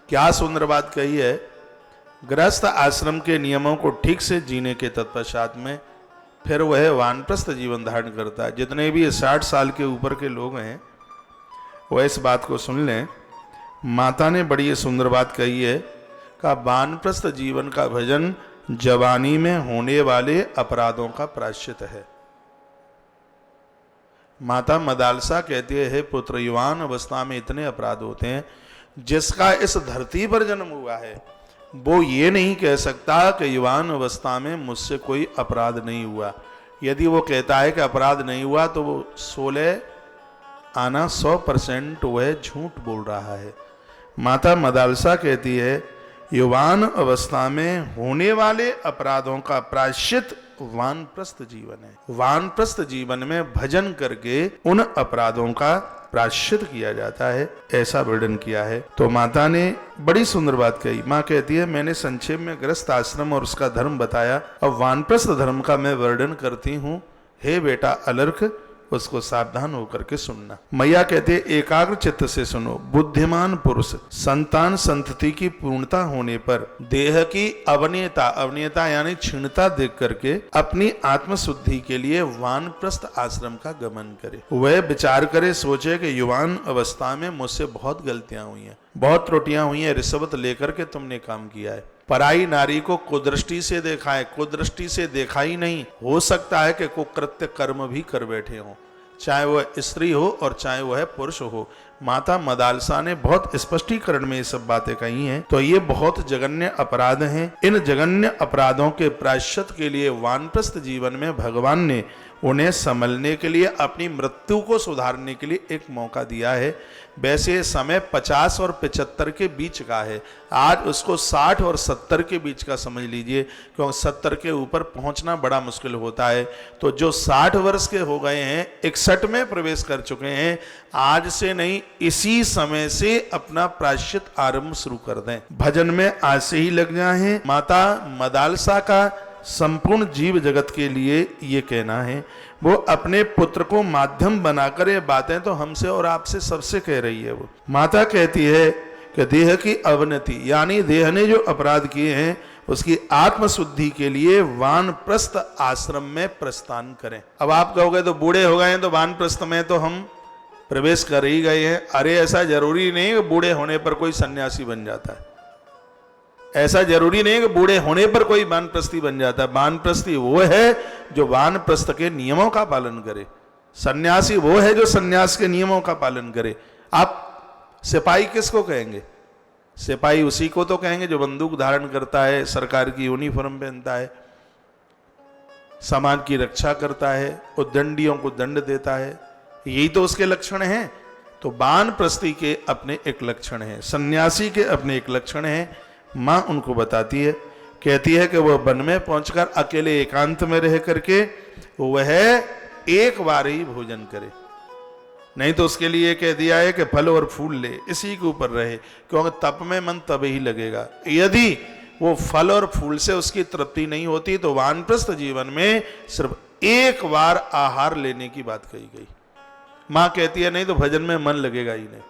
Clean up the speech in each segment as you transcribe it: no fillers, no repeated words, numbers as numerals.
क्या सुंदर बात कही है। गृहस्थ आश्रम के नियमों को ठीक से जीने के तत्पश्चात में फिर वह वानप्रस्थ जीवन धारण करता है। जितने भी 60 साल के ऊपर के लोग हैं वह इस बात को सुन लें। माता ने बड़ी सुंदर बात कही है का वानप्रस्थ जीवन का भजन जवानी में होने वाले अपराधों का प्रायश्चित है। माता मदालसा कहती है, पुत्र युवान अवस्था में इतने अपराध होते हैं, जिसका इस धरती पर जन्म हुआ है वो ये नहीं कह सकता कि युवान अवस्था में मुझसे कोई अपराध नहीं हुआ। यदि वो कहता है कि अपराध नहीं हुआ तो वो 16 आना 100% वह झूठ बोल रहा है। माता मदालसा कहती है युवान अवस्था में होने वाले अपराधों का प्रायश्चित वानप्रस्थ जीवन है। वानप्रस्थ जीवन में भजन करके उन अपराधों का प्रायश्चित किया जाता है, ऐसा वर्णन किया है। तो माता ने बड़ी सुंदर बात कही। माँ कहती है मैंने संक्षेप में गृहस्थ आश्रम और उसका धर्म बताया, अब वानप्रस्थ धर्म का मैं वर्णन करती हूँ। हे बेटा अलर्क, उसको सावधान होकर के सुनना। मैया कहते एकाग्र चित्त से सुनो। बुद्धिमान पुरुष संतान संतति की पूर्णता होने पर देह की अवनीयता यानी क्षीणता देख करके अपनी आत्म शुद्धि के लिए वानप्रस्थ आश्रम का गमन करे। वह विचार करे, सोचे कि युवान अवस्था में मुझसे बहुत गलतियां हुई हैं, बहुत त्रुटियां हुई हैं, रिश्वत लेकर के तुमने काम किया है, पराई नारी को कुदृष्टि से देखा है, कुदृष्टि से देखा ही नहीं, हो सकता है कि कुकृत्य कर्म भी कर बैठे हों, चाहे वह स्त्री हो और चाहे वह पुरुष हो। माता मदालसा ने बहुत स्पष्टीकरण में ये सब बातें कही हैं। तो ये बहुत जघन्य अपराध हैं। इन जघन्य अपराधों के प्रायश्चित के लिए वानप्रस्थ जीवन में भगवान ने उन्हें संभलने के लिए, अपनी मृत्यु को सुधारने के लिए एक मौका दिया है। वैसे समय 50 और 75 के बीच का है, आज उसको 60 और 70 के बीच का समझ लीजिए, क्योंकि 70 के ऊपर पहुंचना बड़ा मुश्किल होता है। तो जो 60 वर्ष के हो गए हैं, 61 में प्रवेश कर चुके हैं, आज से नहीं इसी समय से अपना प्रायश्चित आरंभ शुरू कर दें, भजन में आज से ही लग जाएं। माता मदालसा का संपूर्ण जीव जगत के लिए ये कहना है, वो अपने पुत्र को माध्यम बनाकर ये बातें तो हमसे और आपसे सबसे कह रही है। वो माता कहती है कि देह की अवनति यानी देह ने जो अपराध किए हैं उसकी आत्मशुद्धि के लिए वानप्रस्थ आश्रम में प्रस्थान करें। अब आप कहोगे तो बूढ़े हो गए हैं तो वानप्रस्थ में तो हम प्रवेश कर ही गए हैं। अरे ऐसा जरूरी नहीं कि बूढ़े होने पर कोई सन्यासी बन जाता है, ऐसा जरूरी नहीं कि बूढ़े होने पर कोई वानप्रस्थी बन जाता है। वानप्रस्थी वो है जो वानप्रस्थ के नियमों का पालन करे, सन्यासी वो है जो सन्यास के नियमों का पालन करे। आप सिपाही किसको कहेंगे? सिपाही उसी को तो कहेंगे जो बंदूक धारण करता है, सरकार की यूनिफॉर्म पहनता है, समाज की रक्षा करता है, उद्दंडियों को दंड देता है, यही तो उसके लक्षण हैं। तो वानप्रस्थी के अपने एक लक्षण है, सन्यासी के अपने एक लक्षण है। माँ उनको बताती है, कहती है कि वह वन में पहुंचकर अकेले एकांत में रह करके वह एक बार ही भोजन करे, नहीं तो उसके लिए कह दिया है कि फल और फूल ले, इसी के ऊपर रहे, क्योंकि तप में मन तब ही लगेगा। यदि वो फल और फूल से उसकी तृप्ति नहीं होती तो वानप्रस्थ जीवन में सिर्फ एक बार आहार लेने की बात कही गई। माँ कहती है नहीं तो भजन में मन लगेगा ही नहीं,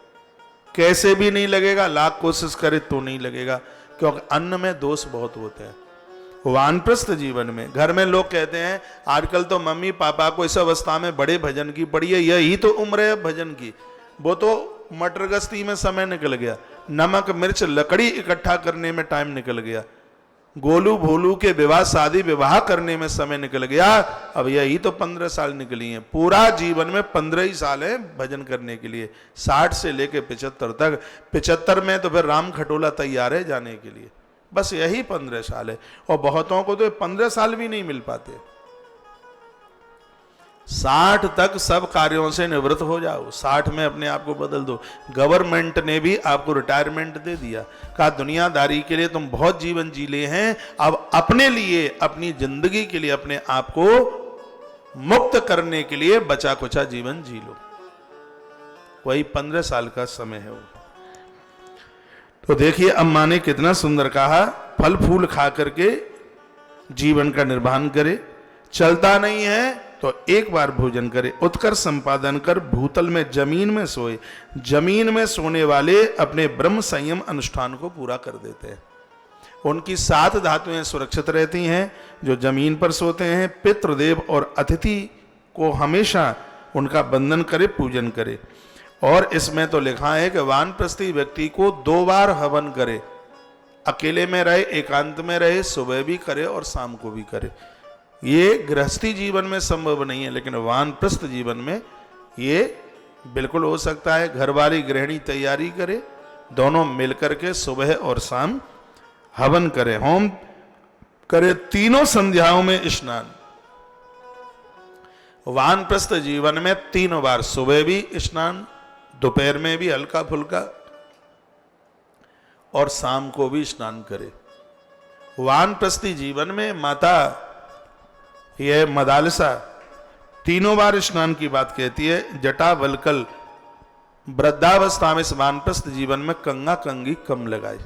कैसे भी नहीं लगेगा, लाख कोशिश करे तो नहीं लगेगा, क्योंकि अन्न में दोष बहुत होते हैं। वानप्रस्थ जीवन में घर में लोग कहते हैं आजकल तो मम्मी पापा को इस अवस्था में बड़े भजन की पड़ी है, यही तो उम्र है भजन की। वो तो मटर गश्ती में समय निकल गया, नमक मिर्च लकड़ी इकट्ठा करने में टाइम निकल गया, गोलू भोलू के विवाह शादी विवाह करने में समय निकल गया। अब यही तो 15 साल निकली हैं, पूरा जीवन में 15 ही साल है भजन करने के लिए, 60 से लेके 75 तक। 75 में तो फिर राम खटोला तैयार है जाने के लिए, बस यही 15 साल है। और बहुतों को तो 15 साल भी नहीं मिल पाते। 60 तक सब कार्यों से निवृत्त हो जाओ, 60 में अपने आप को बदल दो। गवर्नमेंट ने भी आपको रिटायरमेंट दे दिया, कहा दुनियादारी के लिए तुम बहुत जीवन जी ले हैं, अब अपने लिए अपनी जिंदगी के लिए अपने आप को मुक्त करने के लिए बचा कुचा जीवन जी लो। वही 15 साल का समय है वो। तो देखिए अम्मा ने कितना सुंदर कहा, फल फूल खा करके जीवन का निर्वहन करे। चलता नहीं है तो एक बार भोजन करे। उत्कर्ष संपादन कर भूतल में जमीन में सोए। जमीन में सोने वाले अपने ब्रह्म संयम अनुष्ठान को पूरा कर देते हैं। उनकी 7 धातुएं सुरक्षित रहती हैं जो जमीन पर सोते हैं। पितृदेव और अतिथि को हमेशा उनका बंदन करे, पूजन करे। और इसमें तो लिखा है कि वानप्रस्थी व्यक्ति को 2 बार हवन करे। अकेले में रहे, एकांत में रहे, सुबह भी करे और शाम को भी करे। ये गृहस्थी जीवन में संभव नहीं है, लेकिन वानप्रस्थ जीवन में ये बिल्कुल हो सकता है। घर वाली गृहिणी तैयारी करे, दोनों मिलकर के सुबह और शाम हवन करे, होम करे, तीनों संध्याओं में स्नान। वानप्रस्थ जीवन में 3 बार, सुबह भी स्नान, दोपहर में भी हल्का फुल्का और शाम को भी स्नान करे। वानप्रस्थी जीवन में माता यह मदालसा 3 बार स्नान की बात कहती है। जटा वल्कल वृद्धावस्था में इस वानप्रस्थ जीवन में कंगा कंगी कम लगाए।